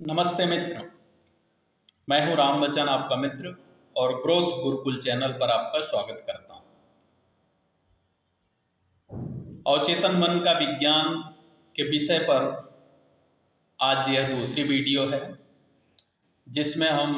नमस्ते मित्र, मैं हूं राम बच्चन, आपका मित्र, और ग्रोथ गुरुकुल चैनल पर आपका स्वागत करता हूं। अवचेतन मन का विज्ञान के विषय पर आज यह दूसरी वीडियो है, जिसमें हम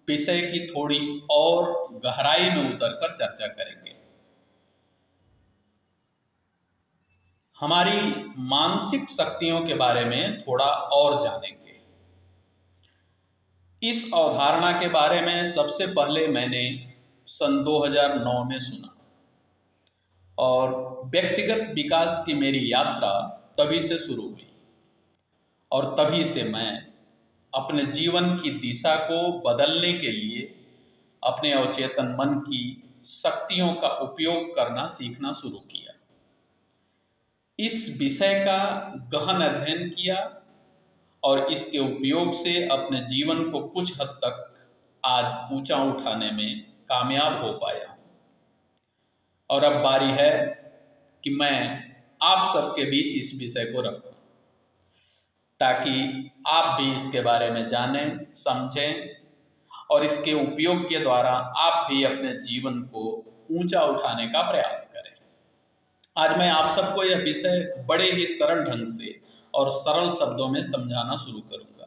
विषय की थोड़ी और गहराई में उतरकर चर्चा करेंगे। हमारी मानसिक शक्तियों के बारे में थोड़ा और जानेंगे। इस अवधारणा के बारे में सबसे पहले मैंने सन 2009 में सुना और व्यक्तिगत विकास की मेरी यात्रा तभी से शुरू हुई और तभी से मैं अपने जीवन की दिशा को बदलने के लिए अपने अवचेतन मन की शक्तियों का उपयोग करना सीखना शुरू किया। इस विषय का गहन अध्ययन किया और इसके उपयोग से अपने जीवन को कुछ हद तक आज ऊंचा उठाने में कामयाब हो पाया। और अब बारी है कि मैं आप सबके बीच इस विषय को रखूं, ताकि आप भी इसके बारे में जानें, समझें और इसके उपयोग के द्वारा आप भी अपने जीवन को ऊंचा उठाने का प्रयास करें। आज मैं आप सबको यह विषय बड़े ही सरल ढंग से और सरल शब्दों में समझाना शुरू करूंगा।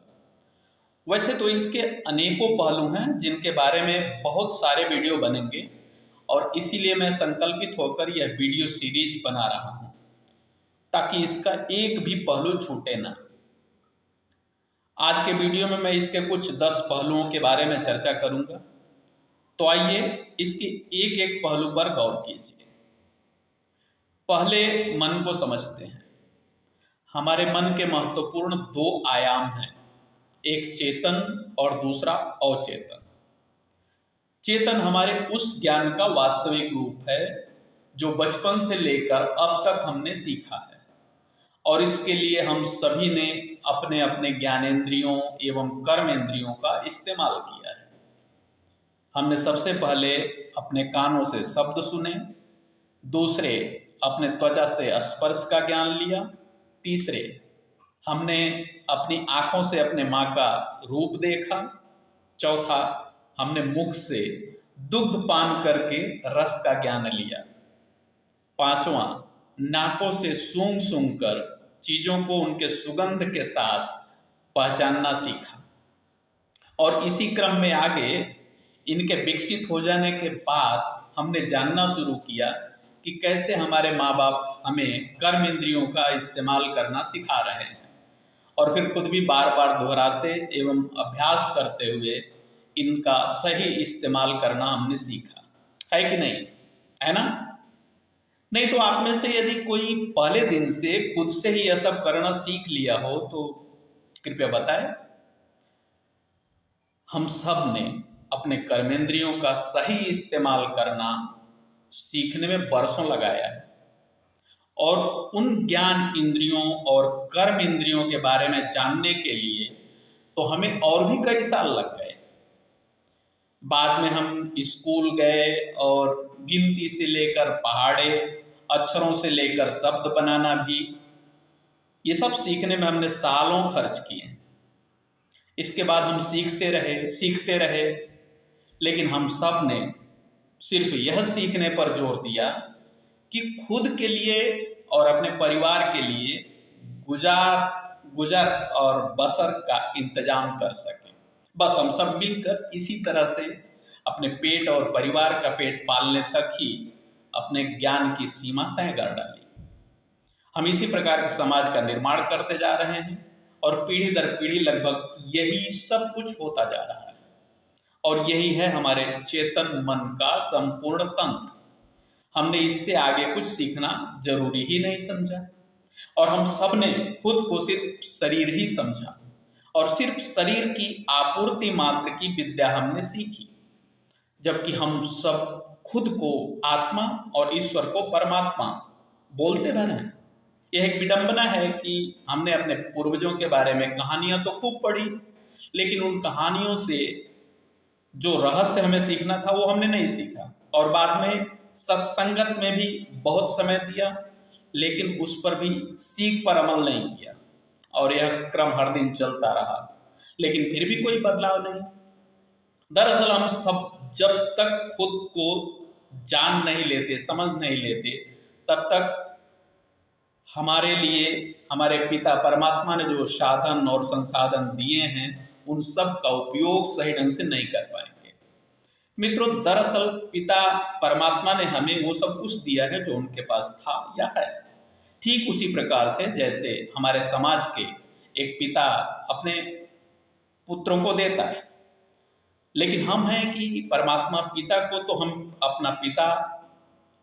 वैसे तो इसके अनेकों पहलू हैं जिनके बारे में बहुत सारे वीडियो बनेंगे और इसीलिए मैं संकल्पित होकर यह वीडियो सीरीज बना रहा हूं, ताकि इसका एक भी पहलू छूटे ना। आज के वीडियो में मैं इसके कुछ 10 पहलुओं के बारे में चर्चा करूंगा, तो आइए इसके एक एक पहलू पर गौर कीजिए। पहले मन को समझते हैं। हमारे मन के महत्वपूर्ण 2 आयाम हैं, एक चेतन और दूसरा अवचेतन। चेतन हमारे उस ज्ञान का वास्तविक रूप है जो बचपन से लेकर अब तक हमने सीखा है, और इसके लिए हम सभी ने अपने अपने ज्ञानेंद्रियों एवं कर्मेंद्रियों का इस्तेमाल किया है। हमने सबसे पहले अपने कानों से शब्द सुने, दूसरे अपने त्वचा से स्पर्श का ज्ञान लिया, तीसरे हमने अपनी आंखों से अपने माँ का रूप देखा, चौथा हमने मुख से दुग्ध पान करके रस का ज्ञान लिया, पांचवा नाकों से सूंघ सूंघ कर चीजों को उनके सुगंध के साथ पहचानना सीखा, और इसी क्रम में आगे इनके विकसित हो जाने के बाद हमने जानना शुरू किया कि कैसे हमारे माँ बाप हमें कर्म इंद्रियों का इस्तेमाल करना सिखा रहे हैं, और फिर खुद भी बार बार दोहराते एवं अभ्यास करते हुए इनका सही इस्तेमाल करना हमने सीखा है कि नहीं, है ना? नहीं तो आप में से यदि कोई पहले दिन से खुद से ही यह सब करना सीख लिया हो तो कृपया बताएं। हम सब ने अपने कर्मेंद्रियों का सही इस्तेमाल करना सीखने में बरसों लगाया है, और उन ज्ञान इंद्रियों और कर्म इंद्रियों के बारे में जानने के लिए तो हमें और भी कई साल लग गए। बाद में हम स्कूल गए और गिनती से लेकर पहाड़े, अक्षरों से लेकर शब्द बनाना भी, ये सब सीखने में हमने सालों खर्च किए। इसके बाद हम सीखते रहे, लेकिन हम सब ने सिर्फ यह सीखने पर जोर दिया कि खुद के लिए और अपने परिवार के लिए गुजर और बसर का इंतजाम कर सके। बस हम सब मिलकर इसी तरह से अपने पेट और परिवार का पेट पालने तक ही अपने ज्ञान की सीमा तय कर डाली। हम इसी प्रकार के समाज का निर्माण करते जा रहे हैं और पीढ़ी दर पीढ़ी लगभग यही सब कुछ होता जा रहा है, और यही है हमारे चेतन मन का संपूर्ण तंत्र। हमने इससे आगे कुछ सीखना जरूरी ही नहीं समझा, और हम सब ने खुद को सिर्फ शरीर ही समझा, और सिर्फ शरीर की आपूर्ति मात्र की विद्या हमने सीखी, जबकि हम सब खुद को आत्मा और ईश्वर को परमात्मा बोलते भरे हैं। यह एक विडंबना है कि हमने अपने पूर्वजों के बारे में कहानियां तो खूब पढ़ी, लेकिन उन कहानियों से जो रहस्य हमें सीखना था वो हमने नहीं सीखा, और बाद में सत्संगत में भी बहुत समय दिया, लेकिन उस पर भी सीख पर अमल नहीं किया, और यह क्रम हर दिन चलता रहा। लेकिन फिर भी कोई बदलाव नहीं। दरअसल हम सब जब तक खुद को जान नहीं लेते, समझ नहीं लेते, तब तक हमारे लिए हमारे पिता परमात्मा ने जो साधन और संसाधन दिए हैं, उन सब का उपयोग सही ढंग से नहीं कर पाएंगे। मित्रों, दरअसल पिता परमात्मा ने हमें वो सब कुछ दिया है जो उनके पास था या है। ठीक उसी प्रकार से जैसे हमारे समाज के एक पिता अपने पुत्रों को देता है, लेकिन हम हैं कि परमात्मा पिता को तो हम अपना पिता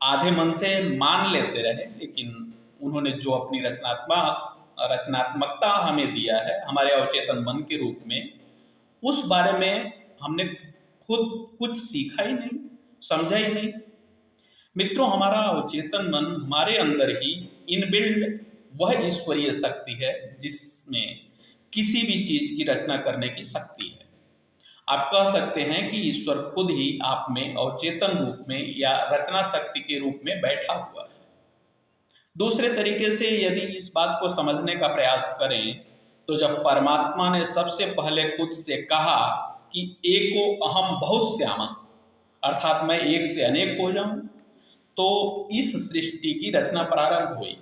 आधे मन से मान लेते रहे, लेकिन उन्होंने जो अपनी रचनात्मकता हमें दिया है हमारे अवचेतन मन के रूप में, उस बारे में हमने खुद कुछ सीखा ही नहीं, समझा ही नहीं। मित्रों, हमारा अवचेतन मन हमारे अंदर ही इनबिल्ड वह ईश्वरीय शक्ति है जिसमें किसी भी चीज की रचना करने की शक्ति है। आप कह सकते हैं कि ईश्वर खुद ही आप में अवचेतन रूप में या रचना शक्ति के रूप में बैठा हुआ है। दूसरे तरीके से यदि इस बात को समझने का प्रयास करें तो जब परमात्मा ने सबसे पहले खुद से कहा कि एको अहम बहुश्यामा, अर्थात मैं एक से अनेक हो जाऊं, तो इस सृष्टि की रचना प्रारंभ हुई।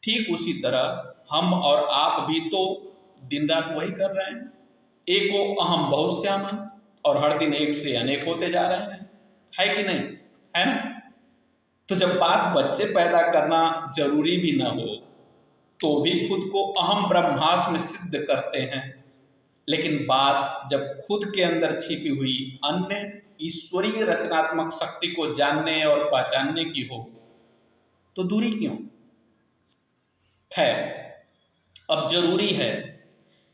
ठीक उसी तरह हम और आप भी तो दिन रात वही कर रहे हैं, एको अहम बहुश्यामा, और हर दिन एक से अनेक होते जा रहे हैं, है कि नहीं? है ना? तो जब बात बच्चे पैदा करना जरूरी भी ना हो तो भी खुद को अहम ब्रह्मास्मि में सिद्ध करते हैं, लेकिन बात जब खुद के अंदर छिपी हुई अन्य ईश्वरीय रचनात्मक शक्ति को जानने और पहचानने की हो तो दूरी क्यों है? अब जरूरी है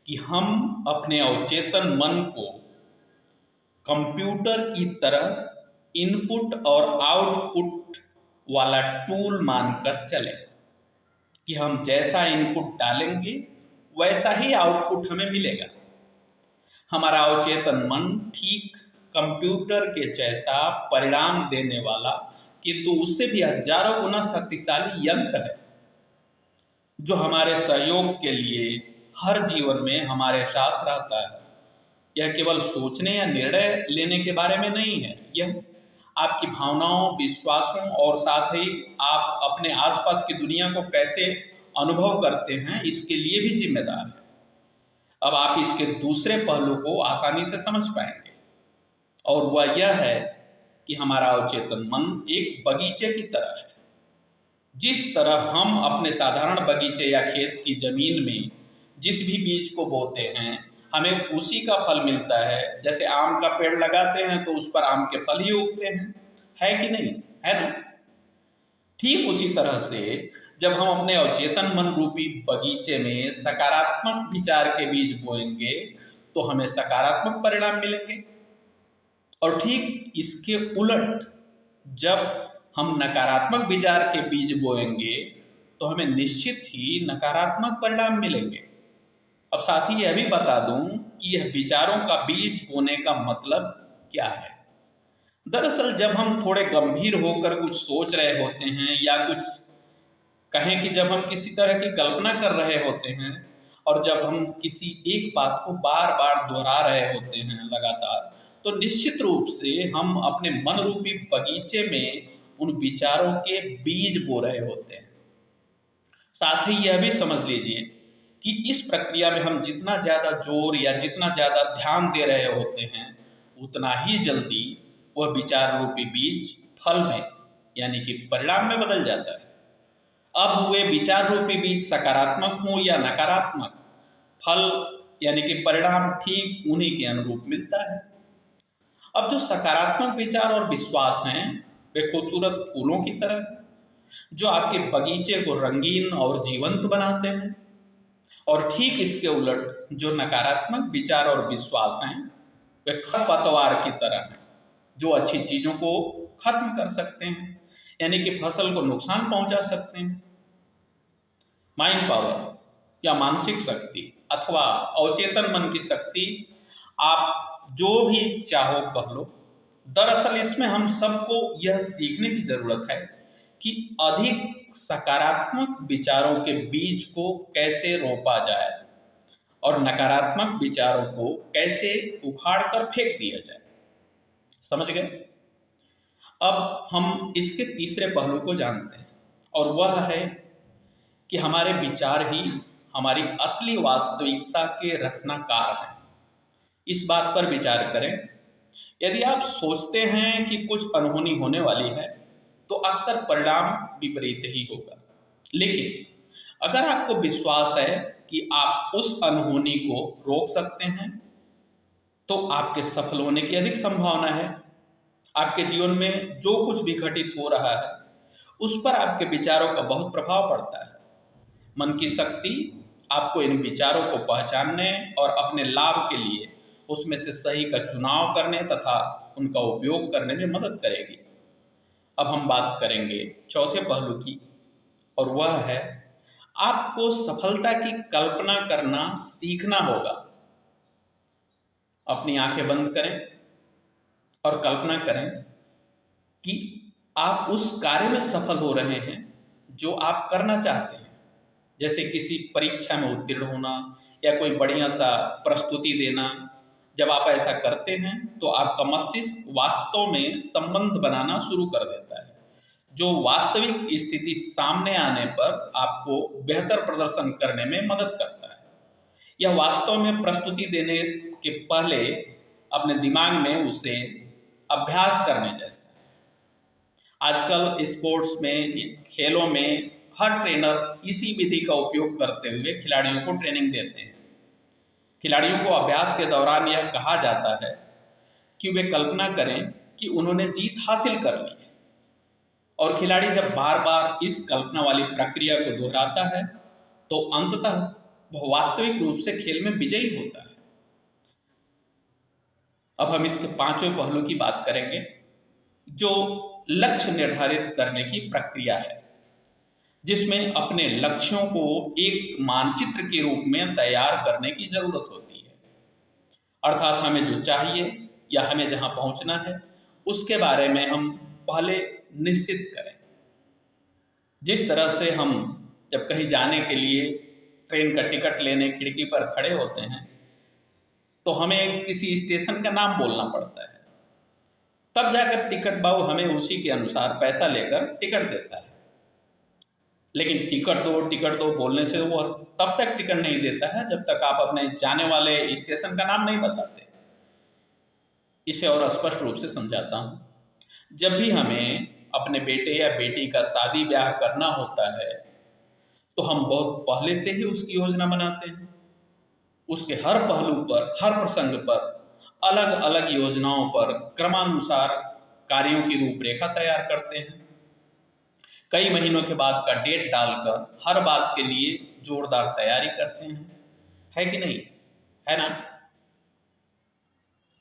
कि हम अपने अवचेतन मन को कंप्यूटर की तरह इनपुट और आउटपुट वाला टूल मानकर चले कि हम जैसा इनपुट डालेंगे वैसा ही आउटपुट हमें मिलेगा। हमारा अवचेतन मन ठीक कंप्यूटर के जैसा परिणाम देने वाला किंतु उससे भी हजारों गुना शक्तिशाली यंत्र है जो हमारे सहयोग के लिए हर जीवन में हमारे साथ रहता है। यह केवल सोचने या निर्णय लेने के बारे में नहीं है, यह आपकी भावनाओं, विश्वासों और साथ ही आप अपने आसपास की दुनिया को कैसे अनुभव करते हैं इसके लिए भी जिम्मेदार है। अब आप इसके दूसरे पहलू को आसानी से समझ पाएंगे, और वह यह है कि हमारा अवचेतन मन एक बगीचे की तरह है। जिस तरह हम अपने साधारण बगीचे या खेत की जमीन में जिस भी बीज को बोते हैं हमें उसी का फल मिलता है। जैसे आम का पेड़ लगाते हैं तो उस पर आम के फल ही उगते हैं, है कि नहीं? है ना? ठीक उसी तरह से जब हम अपने अवचेतन मन रूपी बगीचे में सकारात्मक विचार के बीज बोएंगे तो हमें सकारात्मक परिणाम मिलेंगे, और ठीक इसके उलट जब हम नकारात्मक विचार के बीज बोएंगे तो हमें निश्चित ही नकारात्मक परिणाम मिलेंगे। अब साथ ही यह भी बता दूं कि यह विचारों का बीज बोने का मतलब क्या है। दरअसल जब हम थोड़े गंभीर होकर कुछ सोच रहे होते हैं या कुछ कहें कि जब हम किसी तरह की कल्पना कर रहे होते हैं और जब हम किसी एक बात को बार बार दोहरा रहे होते हैं लगातार, तो निश्चित रूप से हम अपने मन रूपी बगीचे में उन विचारों के बीज बो रहे होते हैं। साथ ही यह भी समझ लीजिए कि इस प्रक्रिया में हम जितना ज्यादा जोर या जितना ज्यादा ध्यान दे रहे होते हैं उतना ही जल्दी वह विचार रूपी बीज फल में यानी कि परिणाम में बदल जाता है। अब वे विचार रूपी बीज सकारात्मक हो या नकारात्मक, फल यानी कि परिणाम ठीक उन्हीं के अनुरूप मिलता है। अब जो सकारात्मक विचार और विश्वास हैं वे खूबसूरत फूलों की तरह जो आपके बगीचे को रंगीन और जीवंत बनाते हैं, और ठीक इसके उलट जो नकारात्मक विचार और विश्वास हैं वे खरपतवार की तरह हैं जो अच्छी चीजों को खत्म कर सकते हैं, यानी कि फसल को नुकसान पहुंचा सकते हैं। माइंड पावर या मानसिक शक्ति अथवा अवचेतन मन की शक्ति, आप जो भी चाहो कह लो। दरअसल इसमें हम सबको यह सीखने की जरूरत है कि अधिक सकारात्मक विचारों के बीज को कैसे रोपा जाए और नकारात्मक विचारों को कैसे उखाड़ कर फेंक दिया जाए। समझ गए? अब हम इसके तीसरे पहलू को जानते हैं, और वह है कि हमारे विचार ही हमारी असली वास्तविकता के रचनाकार हैं। इस बात पर विचार करें, यदि आप सोचते हैं कि कुछ अनहोनी होने वाली है तो अक्सर परिणाम विपरीत ही होगा। लेकिन अगर आपको विश्वास है कि आप उस अनहोनी को रोक सकते हैं तो आपके सफल होने की अधिक संभावना है। आपके जीवन में जो कुछ भी घटित हो रहा है उस पर आपके विचारों का बहुत प्रभाव पड़ता है। मन की शक्ति आपको इन विचारों को पहचानने और अपने लाभ के लिए उसमें से सही का चुनाव करने तथा उनका उपयोग करने में मदद करेगी। अब हम बात करेंगे चौथे पहलू की, और वह है आपको सफलता की कल्पना करना सीखना होगा। अपनी आंखें बंद करें और कल्पना करें कि आप उस कार्य में सफल हो रहे हैं जो आप करना चाहते हैं, जैसे किसी परीक्षा में उत्तीर्ण होना या कोई बढ़िया सा प्रस्तुति देना। जब आप ऐसा करते हैं तो आपका मस्तिष्क वास्तव में संबंध बनाना शुरू कर देता है, जो वास्तविक स्थिति सामने आने पर आपको बेहतर प्रदर्शन करने में मदद करता है। यह वास्तव में प्रस्तुति देने के पहले अपने दिमाग में उसे अभ्यास करने जैसा है। आजकल स्पोर्ट्स में, खेलों में हर ट्रेनर इसी विधि का उपयोग करते हुए खिलाड़ियों को ट्रेनिंग देते हैं। खिलाड़ियों को अभ्यास के दौरान यह कहा जाता है कि वे कल्पना करें कि उन्होंने जीत हासिल कर ली है, और खिलाड़ी जब बार बार इस कल्पना वाली प्रक्रिया को दोहराता है तो अंततः वह वास्तविक रूप से खेल में विजयी होता है। अब हम इसके पांचवें पहलू की बात करेंगे, जो लक्ष्य निर्धारित करने की प्रक्रिया है, जिसमें अपने लक्ष्यों को एक मानचित्र के रूप में तैयार करने की जरूरत होती है। अर्थात हमें जो चाहिए या हमें जहां पहुंचना है उसके बारे में हम पहले निश्चित करें। जिस तरह से हम जब कहीं जाने के लिए ट्रेन का टिकट लेने खिड़की पर खड़े होते हैं तो हमें किसी स्टेशन का नाम बोलना पड़ता है, तब जाकर टिकट बाबू हमें उसी के अनुसार पैसा लेकर टिकट देता है। लेकिन टिकट दो बोलने से वो तब तक टिकट नहीं देता है जब तक आप अपने जाने वाले स्टेशन का नाम नहीं बताते। इसे और स्पष्ट रूप से समझाता हूं। जब भी हमें अपने बेटे या बेटी का शादी ब्याह करना होता है तो हम बहुत पहले से ही उसकी योजना बनाते हैं। उसके हर पहलू पर, हर प्रसंग पर, अलग अलग योजनाओं पर क्रमानुसार कार्यों की रूपरेखा तैयार करते हैं। कई महीनों के बाद का डेट डालकर हर बात के लिए जोरदार तैयारी करते हैं, है कि नहीं? है ना?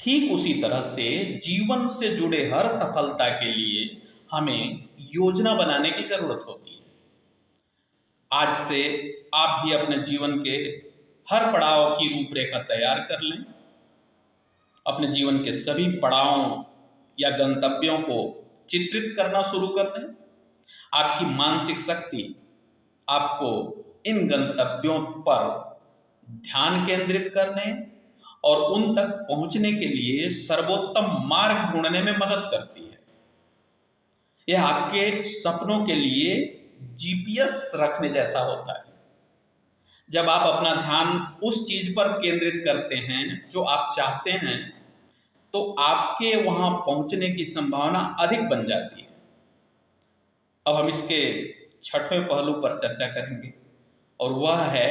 ठीक उसी तरह से जीवन से जुड़े हर सफलता के लिए हमें योजना बनाने की जरूरत होती है। आज से आप भी अपने जीवन के हर पड़ाव की रूपरेखा तैयार कर लें। अपने जीवन के सभी पड़ावों या गंतव्यों को चित्रित करना शुरू कर दें। आपकी मानसिक शक्ति आपको इन गंतव्यों पर ध्यान केंद्रित करने और उन तक पहुंचने के लिए सर्वोत्तम मार्ग ढूंढने में मदद करती है। यह आपके सपनों के लिए जीपीएस रखने जैसा होता है। जब आप अपना ध्यान उस चीज पर केंद्रित करते हैं जो आप चाहते हैं तो आपके वहां पहुंचने की संभावना अधिक बन जाती है। अब हम इसके छठवें पहलू पर चर्चा करेंगे, और वह है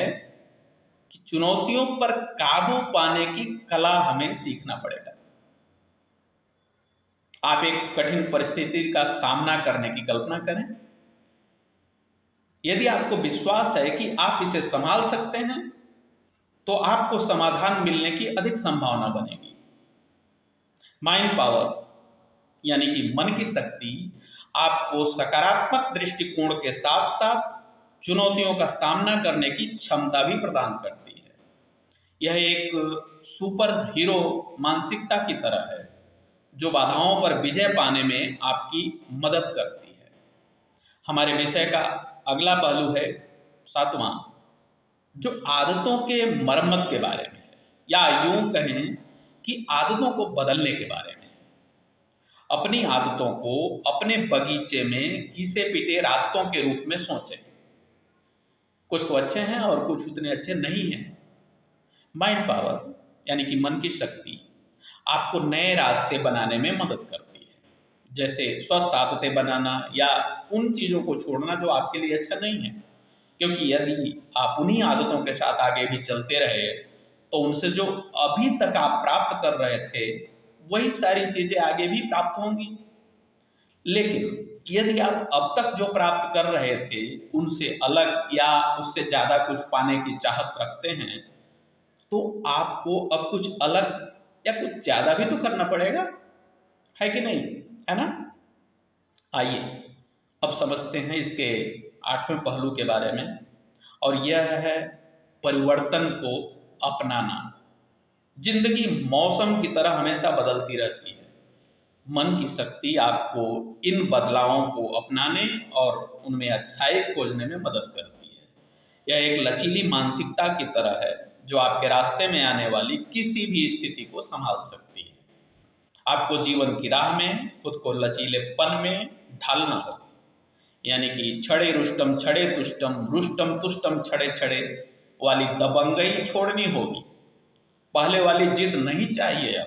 कि चुनौतियों पर काबू पाने की कला हमें सीखना पड़ेगा। आप एक कठिन परिस्थिति का सामना करने की कल्पना करें। यदि आपको विश्वास है कि आप इसे संभाल सकते हैं तो आपको समाधान मिलने की अधिक संभावना बनेगी। माइंड पावर यानी कि मन की शक्ति आपको सकारात्मक दृष्टिकोण के साथ साथ चुनौतियों का सामना करने की क्षमता भी प्रदान करती है। यह एक सुपर हीरो मानसिकता की तरह है जो बाधाओं पर विजय पाने में आपकी मदद करती है। हमारे विषय का अगला पहलू है सातवां, जो आदतों के मरम्मत के बारे में है, या यूं कहें कि आदतों को बदलने के बारे में। अपनी आदतों को अपने बगीचे में घिसे पिटे रास्तों के रूप में सोचें। कुछ तो अच्छे हैं और कुछ उतने अच्छे नहीं हैं। माइंड पावर यानी कि मन की शक्ति आपको नए रास्ते बनाने में मदद करती है, जैसे स्वस्थ आदतें बनाना या उन चीज़ों को छोड़ना जो आपके लिए अच्छा नहीं है। क्योंकि यदि आप उन्हीं आदतों के साथ आगे भी चलते रहे तो उनसे जो अभी तक आप प्राप्त कर रहे थे वही सारी चीज़ें आगे भी प्राप्त होंगी। लेकिन यदि आप अब तक जो प्राप्त कर रहे थे उनसे अलग या उससे ज़्यादा कुछ पाने की चाहत रखते हैं, तो आपको अब कुछ अलग या कुछ ज़्यादा भी तो करना पड़ेगा, है कि नहीं? है ना? आइए अब समझते हैं इसके 8वें पहलू के बारे में, और यह है परिवर्तन को अपनाना। जिंदगी मौसम की तरह हमेशा बदलती रहती है। मन की शक्ति आपको इन बदलावों को अपनाने और उनमें अच्छाई खोजने में मदद करती है। यह एक लचीली मानसिकता की तरह है जो आपके रास्ते में आने वाली किसी भी स्थिति को संभाल सकती है। आपको जीवन की राह में खुद को लचीलेपन में ढालना होगा, यानी कि छड़े रुष्टम छड़े तुष्टम रुष्टम तुष्टम छड़े छड़े वाली दबंगई छोड़नी होगी। पहले वाली जिद नहीं चाहिए।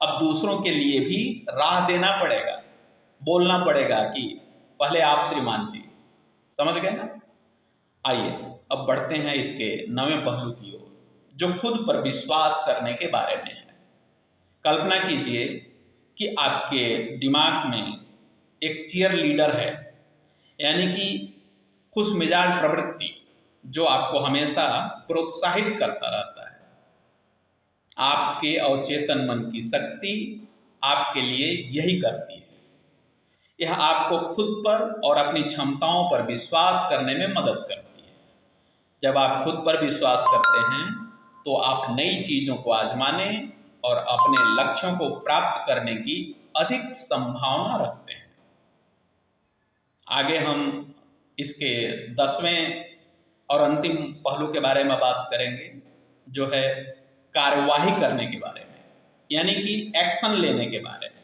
अब दूसरों के लिए भी राह देना पड़ेगा, बोलना पड़ेगा कि पहले आप श्रीमान जी। समझ गए ना? आइए अब बढ़ते हैं इसके 9वें पहलू की ओर, जो खुद पर विश्वास करने के बारे में है। कल्पना कीजिए कि आपके दिमाग में एक चीयर लीडर है, यानी कि खुशमिजाज प्रवृत्ति जो आपको हमेशा प्रोत्साहित करता रहता है। आपके अवचेतन मन की शक्ति आपके लिए यही करती है। यह आपको खुद पर और अपनी क्षमताओं पर विश्वास करने में मदद करती है। जब आप खुद पर विश्वास करते हैं तो आप नई चीजों को आजमाने और अपने लक्ष्यों को प्राप्त करने की अधिक संभावना रखते हैं। आगे हम इसके 10वें और अंतिम पहलू के बारे में बात करेंगे, जो है कार्यवाही करने के बारे में, यानी कि एक्शन लेने के बारे में।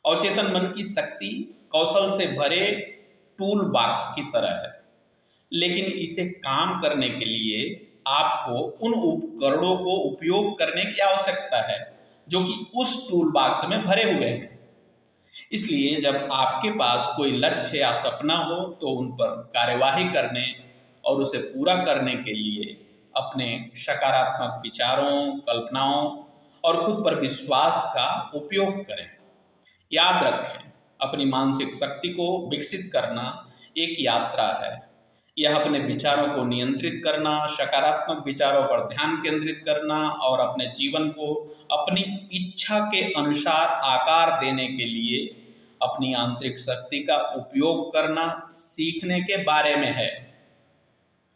अवचेतन मन की शक्ति कौशल से भरे टूल बॉक्स की तरह है, लेकिन इसे काम करने के लिए आपको उन उपकरणों को उपयोग करने की आवश्यकता है जो कि उस टूल बॉक्स में भरे हुए हैं। इसलिए जब आपके पास कोई लक्ष्य या सपना हो तो उन पर कार्यवाही करने और उसे पूरा करने के लिए अपने सकारात्मक विचारों, कल्पनाओं और खुद पर विश्वास का उपयोग करें। याद रखें, अपनी मानसिक शक्ति को विकसित करना एक यात्रा है। यह अपने विचारों को नियंत्रित करना, सकारात्मक विचारों पर ध्यान केंद्रित करना और अपने जीवन को अपनी इच्छा के अनुसार आकार देने के लिए अपनी आंतरिक शक्ति का उपयोग करना सीखने के बारे में है।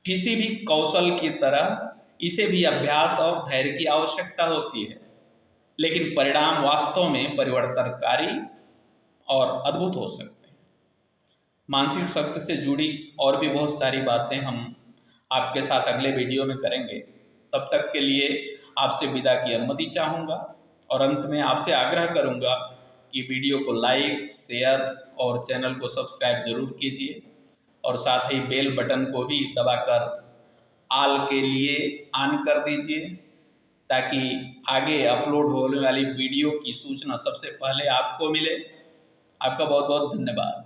किसी भी कौशल की तरह इसे भी अभ्यास और धैर्य की आवश्यकता होती है, लेकिन परिणाम वास्तव में परिवर्तनकारी और अद्भुत हो सकते हैं। मानसिक शक्ति से जुड़ी और भी बहुत सारी बातें हम आपके साथ अगले वीडियो में करेंगे। तब तक के लिए आपसे विदा की अनुमति चाहूँगा और अंत में आपसे आग्रह करूँगा कि वीडियो को लाइक, शेयर और चैनल को सब्सक्राइब जरूर कीजिए, और साथ ही बेल बटन को भी दबाकर ऑल के लिए ऑन कर दीजिए, ताकि आगे अपलोड होने वाली वीडियो की सूचना सबसे पहले आपको मिले। आपका बहुत बहुत धन्यवाद।